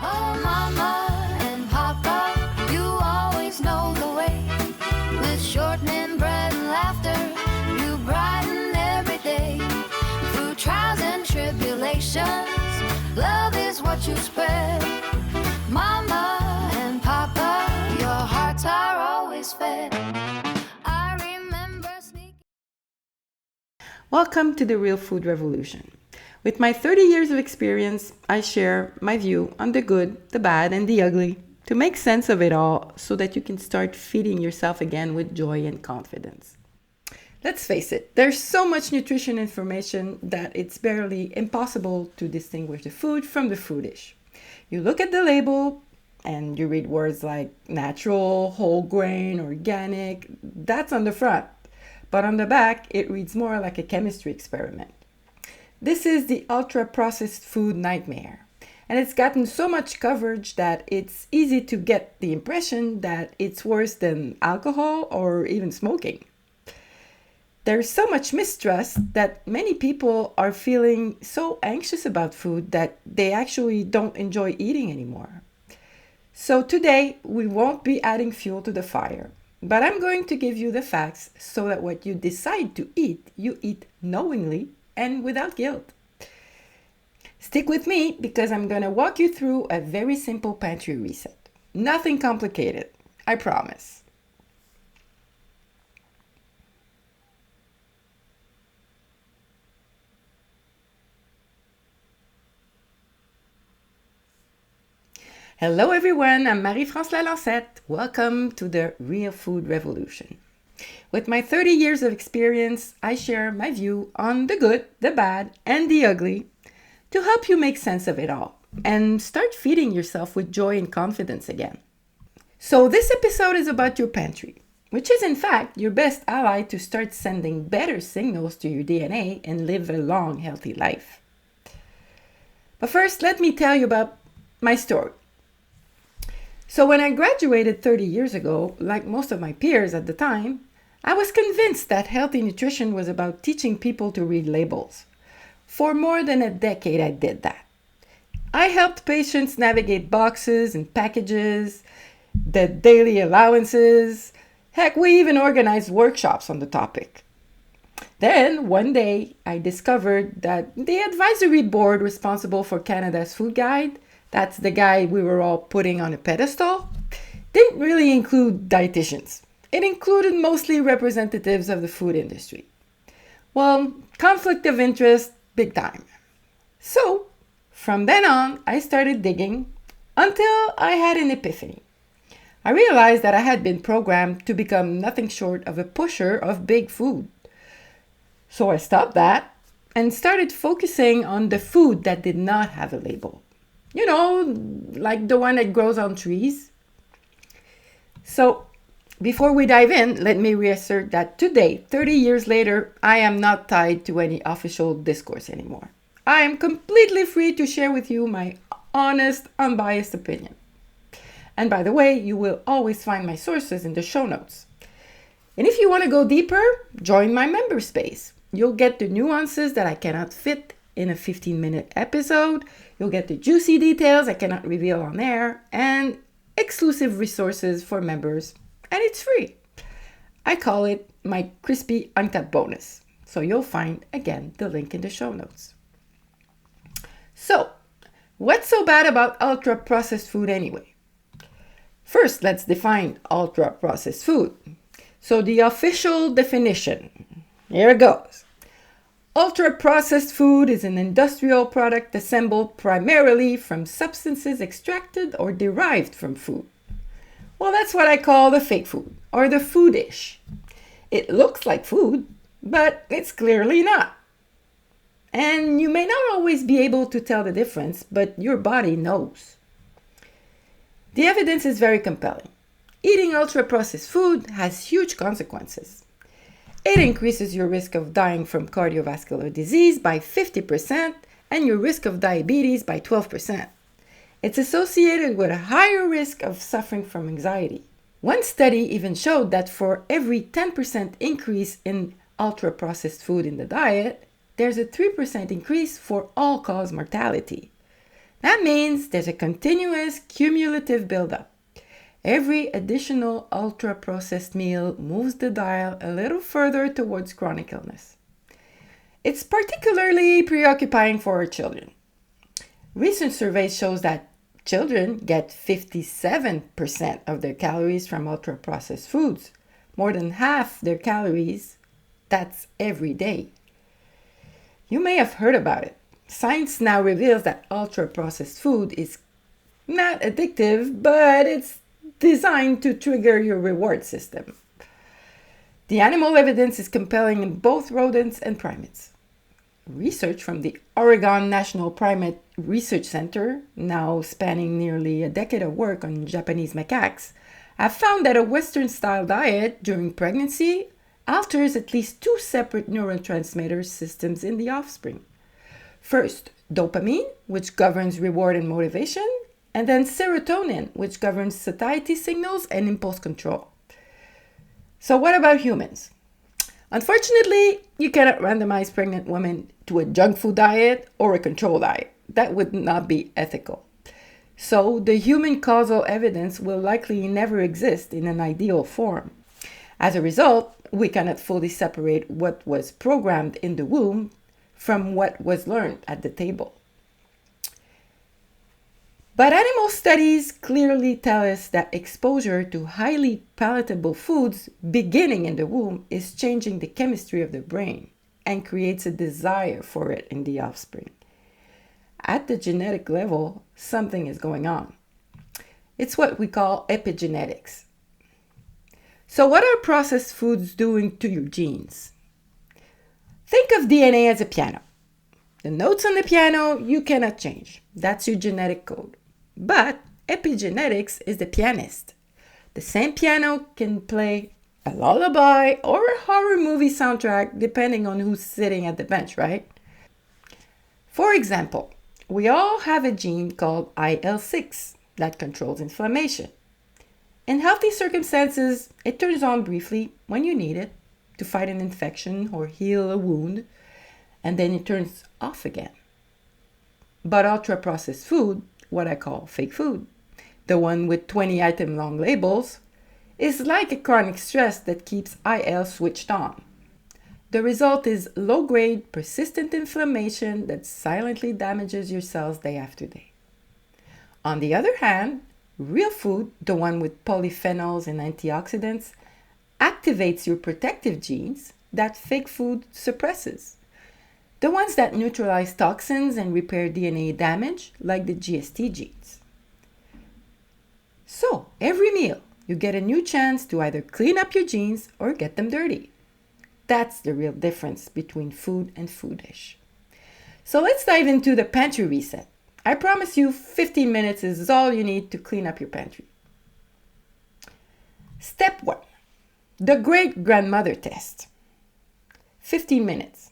Oh, Mama and Papa, you always know the way. With shortening bread and laughter, you brighten every day. Through trials and tribulations, love is what you spread. Mama and Papa, your hearts are always fed. I remember sneaking. Welcome to the Real Food Revolution. With my 30 years of experience, I share my view on the good, the bad, and the ugly to make sense of it all so that you can start feeding yourself again with joy and confidence. Let's face it, there's so much nutrition information that it's barely impossible to distinguish the food from the foodish. You look at the label and you read words like natural, whole grain, organic, that's on the front. But on the back, it reads more like a chemistry experiment. This is the ultra-processed food nightmare. And it's gotten so much coverage that it's easy to get the impression that it's worse than alcohol or even smoking. There's so much mistrust that many people are feeling so anxious about food that they actually don't enjoy eating anymore. So today, we won't be adding fuel to the fire, but I'm going to give you the facts so that what you decide to eat, you eat knowingly and without guilt. Stick with me because I'm going to walk you through a very simple pantry reset. Nothing complicated, I promise. Hello everyone, I'm Marie-France Lalancette. Welcome to the Real Food Revolution. With my 30 years of experience, I share my view on the good, the bad, and the ugly to help you make sense of it all and start feeding yourself with joy and confidence again. So this episode is about your pantry, which is in fact your best ally to start sending better signals to your DNA and live a long, healthy life. But first, let me tell you about my story. So when I graduated 30 years ago, like most of my peers at the time, I was convinced that healthy nutrition was about teaching people to read labels. For more than a decade, I did that. I helped patients navigate boxes and packages, the daily allowances. Heck, we even organized workshops on the topic. Then, one day, I discovered that the advisory board responsible for Canada's food guide, that's the guy we were all putting on a pedestal, didn't really include dietitians. It included mostly representatives of the food industry. Well, conflict of interest, big time. So, from then on, I started digging until I had an epiphany. I realized that I had been programmed to become nothing short of a pusher of big food. So I stopped that and started focusing on the food that did not have a label. You know, like the one that grows on trees. So, before we dive in, let me reassert that today, 30 years later, I am not tied to any official discourse anymore. I am completely free to share with you my honest, unbiased opinion. And by the way, you will always find my sources in the show notes. And if you want to go deeper, join my member space. You'll get the nuances that I cannot fit in a 15-minute episode. You'll get the juicy details I cannot reveal on air and exclusive resources for members. And it's free. I call it my Crispy Uncut Bonus. So you'll find, again, the link in the show notes. So, what's so bad about ultra-processed food anyway? First, let's define ultra-processed food. So the official definition, here it goes. Ultra-processed food is an industrial product assembled primarily from substances extracted or derived from food. Well, that's what I call the fake food, or the foodish. It looks like food, but it's clearly not. And you may not always be able to tell the difference, but your body knows. The evidence is very compelling. Eating ultra-processed food has huge consequences. It increases your risk of dying from cardiovascular disease by 50% and your risk of diabetes by 12%. It's associated with a higher risk of suffering from anxiety. One study even showed that for every 10% increase in ultra-processed food in the diet, there's a 3% increase for all-cause mortality. That means there's a continuous cumulative buildup. Every additional ultra-processed meal moves the dial a little further towards chronic illness. It's particularly preoccupying for our children. Recent surveys shows that children get 57% of their calories from ultra-processed foods, more than half their calories. That's every day. You may have heard about it. Science now reveals that ultra-processed food is not addictive, but it's designed to trigger your reward system. The animal evidence is compelling in both rodents and primates. Research from the Oregon National Primate Research Center, now spanning nearly a decade of work on Japanese macaques, have found that a Western-style diet during pregnancy alters at least two separate neurotransmitter systems in the offspring. First, dopamine, which governs reward and motivation, and then serotonin, which governs satiety signals and impulse control. So what about humans? Unfortunately, you cannot randomize pregnant women to a junk food diet or a control diet. That would not be ethical. So the human causal evidence will likely never exist in an ideal form. As a result, we cannot fully separate what was programmed in the womb from what was learned at the table. But animal studies clearly tell us that exposure to highly palatable foods beginning in the womb is changing the chemistry of the brain and creates a desire for it in the offspring. At the genetic level, something is going on. It's what we call epigenetics. So what are processed foods doing to your genes? Think of DNA as a piano. The notes on the piano you cannot change. That's your genetic code. But epigenetics is the pianist. The same piano can play a lullaby or a horror movie soundtrack depending on who's sitting at the bench, right? For example, we all have a gene called IL-6 that controls inflammation. In healthy circumstances, it turns on briefly when you need it to fight an infection or heal a wound, and then it turns off again. But ultra-processed food, what I call fake food, the one with 20-item long labels, is like a chronic stress that keeps IL switched on. The result is low-grade, persistent inflammation that silently damages your cells day after day. On the other hand, real food, the one with polyphenols and antioxidants, activates your protective genes that fake food suppresses. The ones that neutralize toxins and repair DNA damage, like the GST genes. So, every meal, you get a new chance to either clean up your genes or get them dirty. That's the real difference between food and foodish. So let's dive into the pantry reset. I promise you 15 minutes is all you need to clean up your pantry. Step 1. The great-grandmother test. 15 minutes.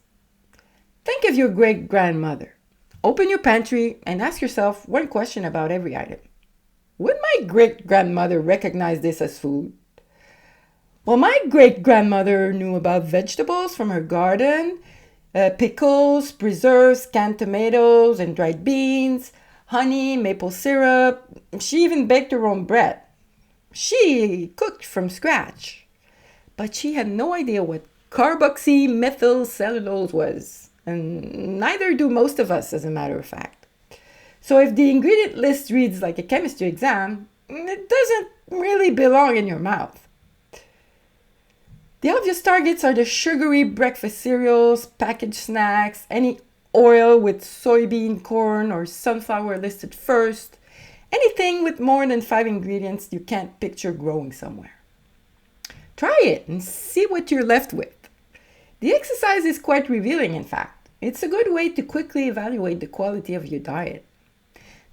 Think of your great-grandmother. Open your pantry and ask yourself one question about every item. Would my great-grandmother recognize this as food? Well, my great-grandmother knew about vegetables from her garden, pickles, preserves, canned tomatoes and dried beans, honey, maple syrup. She even baked her own bread. She cooked from scratch. But she had no idea what carboxymethylcellulose was. And neither do most of us, as a matter of fact. So if the ingredient list reads like a chemistry exam, it doesn't really belong in your mouth. The obvious targets are the sugary breakfast cereals, packaged snacks, any oil with soybean, corn, or sunflower listed first, anything with more than 5 ingredients you can't picture growing somewhere. Try it and see what you're left with. The exercise is quite revealing, in fact. It's a good way to quickly evaluate the quality of your diet.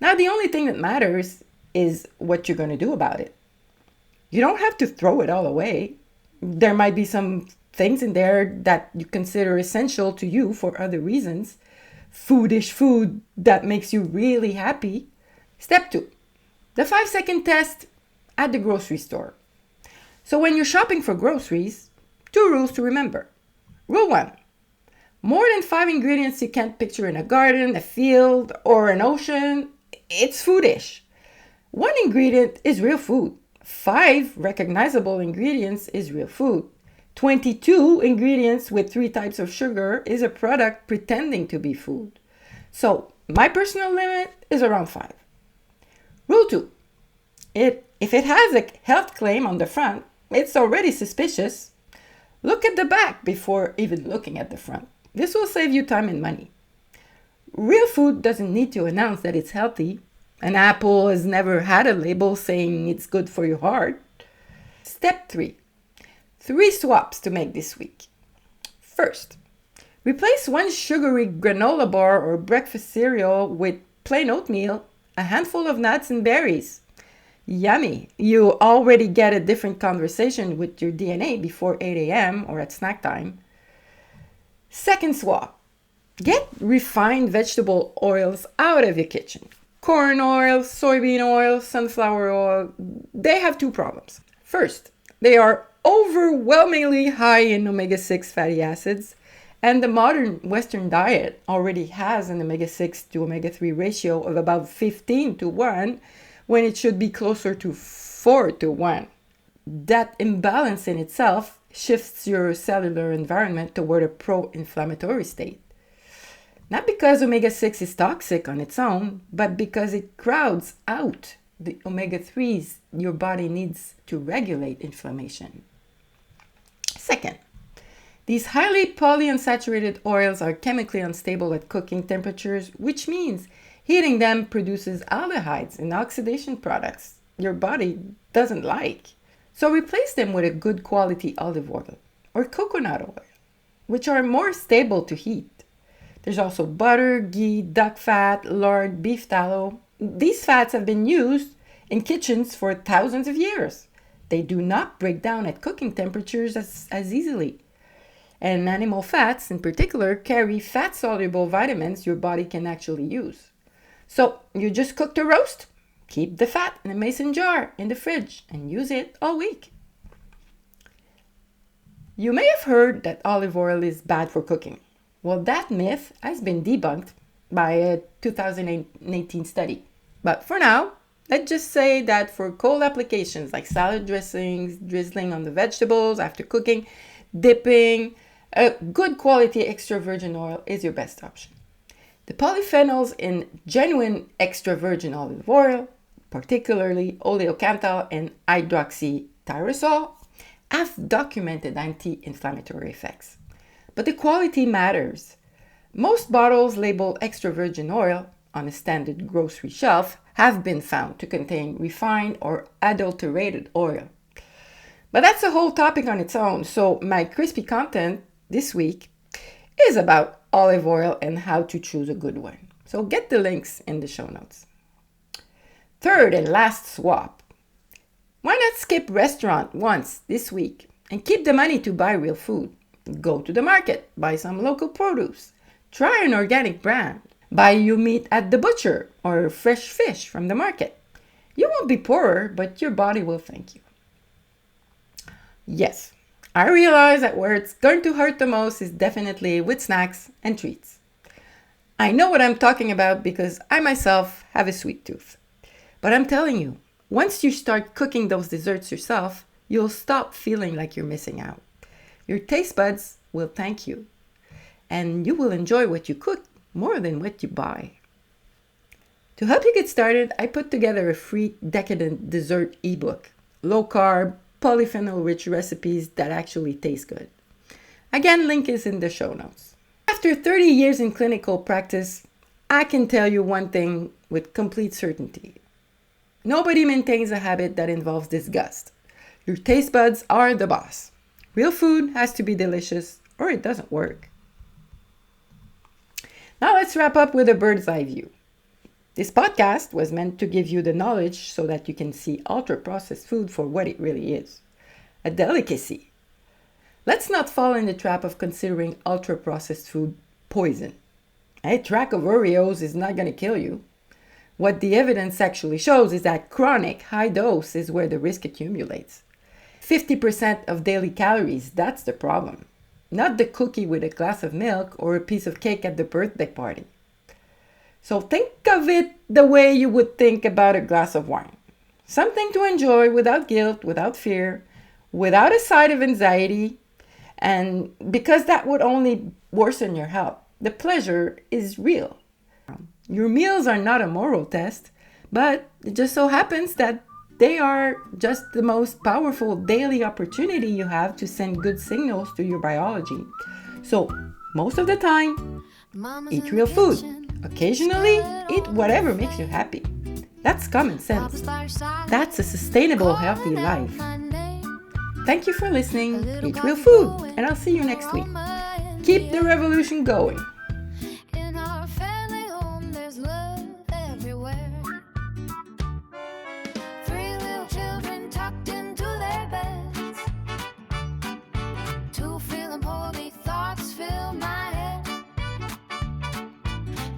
Now, the only thing that matters is what you're going to do about it. You don't have to throw it all away. There might be some things in there that you consider essential to you for other reasons. Foodish food that makes you really happy. Step 2. The 5-second test at the grocery store. So when you're shopping for groceries, 2 rules to remember. Rule 1. More than 5 ingredients you can't picture in a garden, a field, or an ocean it's foodish. One ingredient is real food. 5 recognizable ingredients is real food. 22 ingredients with 3 types of sugar is a product pretending to be food. So my personal limit is around 5. Rule 2. If it has a health claim on the front, it's already suspicious. Look at the back before even looking at the front. This will save you time and money. Real food doesn't need to announce that it's healthy. An apple has never had a label saying it's good for your heart. Step 3. 3 swaps to make this week. First, replace 1 sugary granola bar or breakfast cereal with plain oatmeal, a handful of nuts and berries. Yummy! You already get a different conversation with your DNA before 8 a.m. or at snack time. Second swap. Get refined vegetable oils out of your kitchen. Corn oil, soybean oil, sunflower oil, they have 2 problems. First, they are overwhelmingly high in omega-6 fatty acids, and the modern Western diet already has an omega-6 to omega-3 ratio of about 15 to 1, when it should be closer to 4 to 1. That imbalance in itself shifts your cellular environment toward a pro-inflammatory state. Not because omega-6 is toxic on its own, but because it crowds out the omega-3s your body needs to regulate inflammation. Second, these highly polyunsaturated oils are chemically unstable at cooking temperatures, which means heating them produces aldehydes and oxidation products your body doesn't like. So replace them with a good quality olive oil or coconut oil, which are more stable to heat. There's also butter, ghee, duck fat, lard, beef tallow. These fats have been used in kitchens for thousands of years. They do not break down at cooking temperatures as easily. And animal fats in particular carry fat-soluble vitamins your body can actually use. So you just cooked a roast? Keep the fat in a mason jar in the fridge and use it all week. You may have heard that olive oil is bad for cooking. Well, that myth has been debunked by a 2018 study. But for now, let's just say that for cold applications like salad dressings, drizzling on the vegetables after cooking, dipping, a good quality extra virgin oil is your best option. The polyphenols in genuine extra virgin olive oil, particularly oleocanthal and hydroxytyrosol, have documented anti-inflammatory effects. But the quality matters. Most bottles labeled extra virgin oil on a standard grocery shelf have been found to contain refined or adulterated oil. But that's a whole topic on its own, so my crispy content this week is about olive oil and how to choose a good one. So get the links in the show notes. Third and last swap. Why not skip restaurant once this week and keep the money to buy real food? Go to the market, buy some local produce, try an organic brand, buy your meat at the butcher or fresh fish from the market. You won't be poorer, but your body will thank you. Yes, I realize that where it's going to hurt the most is definitely with snacks and treats. I know what I'm talking about because I myself have a sweet tooth. But I'm telling you, once you start cooking those desserts yourself, you'll stop feeling like you're missing out. Your taste buds will thank you, and you will enjoy what you cook more than what you buy. To help you get started, I put together a free decadent dessert ebook, low-carb, polyphenol-rich recipes that actually taste good. Again, link is in the show notes. After 30 years in clinical practice, I can tell you one thing with complete certainty. Nobody maintains a habit that involves disgust. Your taste buds are the boss. Real food has to be delicious or it doesn't work. Now let's wrap up with a bird's eye view. This podcast was meant to give you the knowledge so that you can see ultra-processed food for what it really is. A delicacy. Let's not fall in the trap of considering ultra-processed food poison. A track of Oreos is not going to kill you. What the evidence actually shows is that chronic high dose is where the risk accumulates. 50% of daily calories, that's the problem. Not the cookie with a glass of milk or a piece of cake at the birthday party. So think of it the way you would think about a glass of wine. Something to enjoy without guilt, without fear, without a side of anxiety, and because that would only worsen your health. The pleasure is real. Your meals are not a moral test, but it just so happens that they are just the most powerful daily opportunity you have to send good signals to your biology. So, most of the time, eat real food. Occasionally, eat whatever makes you happy. That's common sense. That's a sustainable, healthy life. Thank you for listening. Eat real food, and I'll see you next week. Keep the revolution going. In our family home, there's love everywhere. 3 little children tucked into their beds. 2 feeling poorly, thoughts fill my head.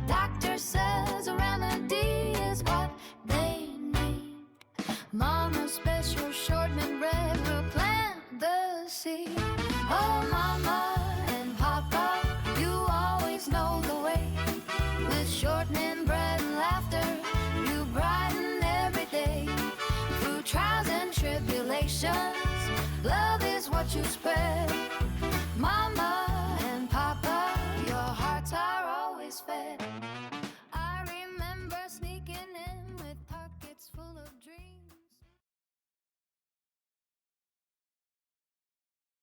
Doctor says around the D is what they need. Mama's special shortening bread will plant the seed. Oh, Mama and Papa, you always know the way. With shortening bread and laughter, you brighten every day. Through trials and tribulations, love is what you spread. Mama and Papa, your hearts are always fed.